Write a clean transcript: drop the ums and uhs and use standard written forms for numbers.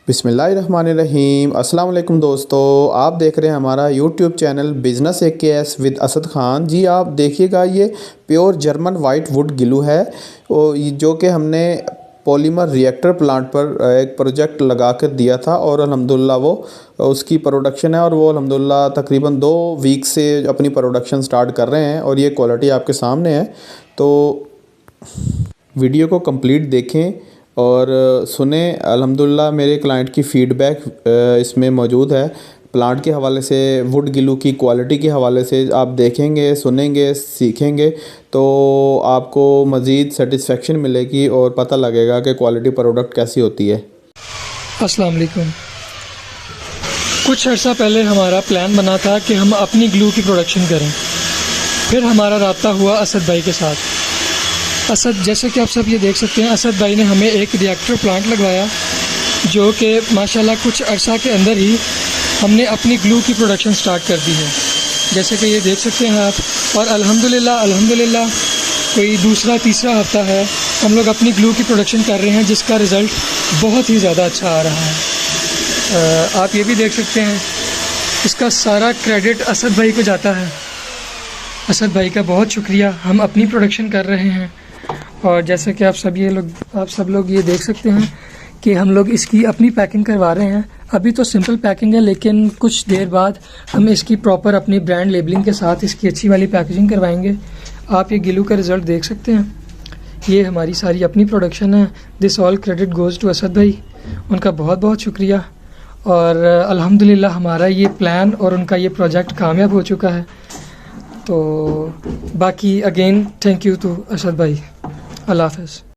बिस्मिल्लाहिर्रहमानिर्रहीम। अस्सलाम वालेकुम दोस्तों, आप देख रहे हैं हमारा YouTube channel business AKS with Asad Khan. जी आप देखिएगा, ये pure German white wood glue है जो कि हमने पॉलीमर रिएक्टर प्लांट पर एक प्रोजेक्ट लगा कर दिया था और अल्हम्दुलिल्लाह वो उसकी प्रोडक्शन है और वो अल्हम्दुलिल्लाह तकरीबन 2 वीक से अपनी प्रोडक्शन स्टार्ट कर रहे हैं और ये क्वालिटी आपके सामने है। तो वीडियो को कंप्लीट देखें और सुने। अल्हम्दुलिल्लाह मेरे क्लाइंट की फ़ीडबैक इसमें मौजूद है। प्लांट के हवाले से, वुड ग्लू की क्वालिटी के हवाले से आप देखेंगे, सुनेंगे, सीखेंगे तो आपको मज़ीद सेटिस्फेक्शन मिलेगी और पता लगेगा कि क्वालिटी प्रोडक्ट कैसी होती है। अस्सलाम वालेकुम। कुछ अर्सा पहले हमारा प्लान बना था कि हम अपनी ग्लू की प्रोडक्शन करें। फिर हमारा राब्ता हुआ असद भाई के साथ। असद, जैसे कि आप सब ये देख सकते हैं, असद भाई ने हमें एक रिएक्टर प्लांट लगवाया जो कि माशाल्लाह कुछ अर्सा के अंदर ही हमने अपनी ग्लू की प्रोडक्शन स्टार्ट कर दी है, जैसे कि ये देख सकते हैं आप। और अल्हम्दुलिल्लाह कोई दूसरा तीसरा हफ्ता है हम लोग अपनी ग्लू की प्रोडक्शन कर रहे हैं, जिसका रिज़ल्ट बहुत ही ज़्यादा अच्छा आ रहा है। आप ये भी देख सकते हैं, इसका सारा क्रेडिट असद भाई को जाता है। असद भाई का बहुत शुक्रिया। हम अपनी प्रोडक्शन कर रहे हैं और जैसे कि आप सब लोग ये देख सकते हैं कि हम लोग इसकी अपनी पैकिंग करवा रहे हैं। अभी तो सिंपल पैकिंग है, लेकिन कुछ देर बाद हम इसकी प्रॉपर अपनी ब्रांड लेबलिंग के साथ इसकी अच्छी वाली पैकेजिंग करवाएंगे। आप ये ग्लू का रिज़ल्ट देख सकते हैं। ये हमारी सारी अपनी प्रोडक्शन है। This all credit goes to Asad भाई, उनका बहुत बहुत शुक्रिया। और अल्हम्दुलिल्लाह हमारा ये प्लान और उनका ये प्रोजेक्ट कामयाब हो चुका है। तो बाकी again thank you to Asad भाई। अल्लाह हाफ़िज़।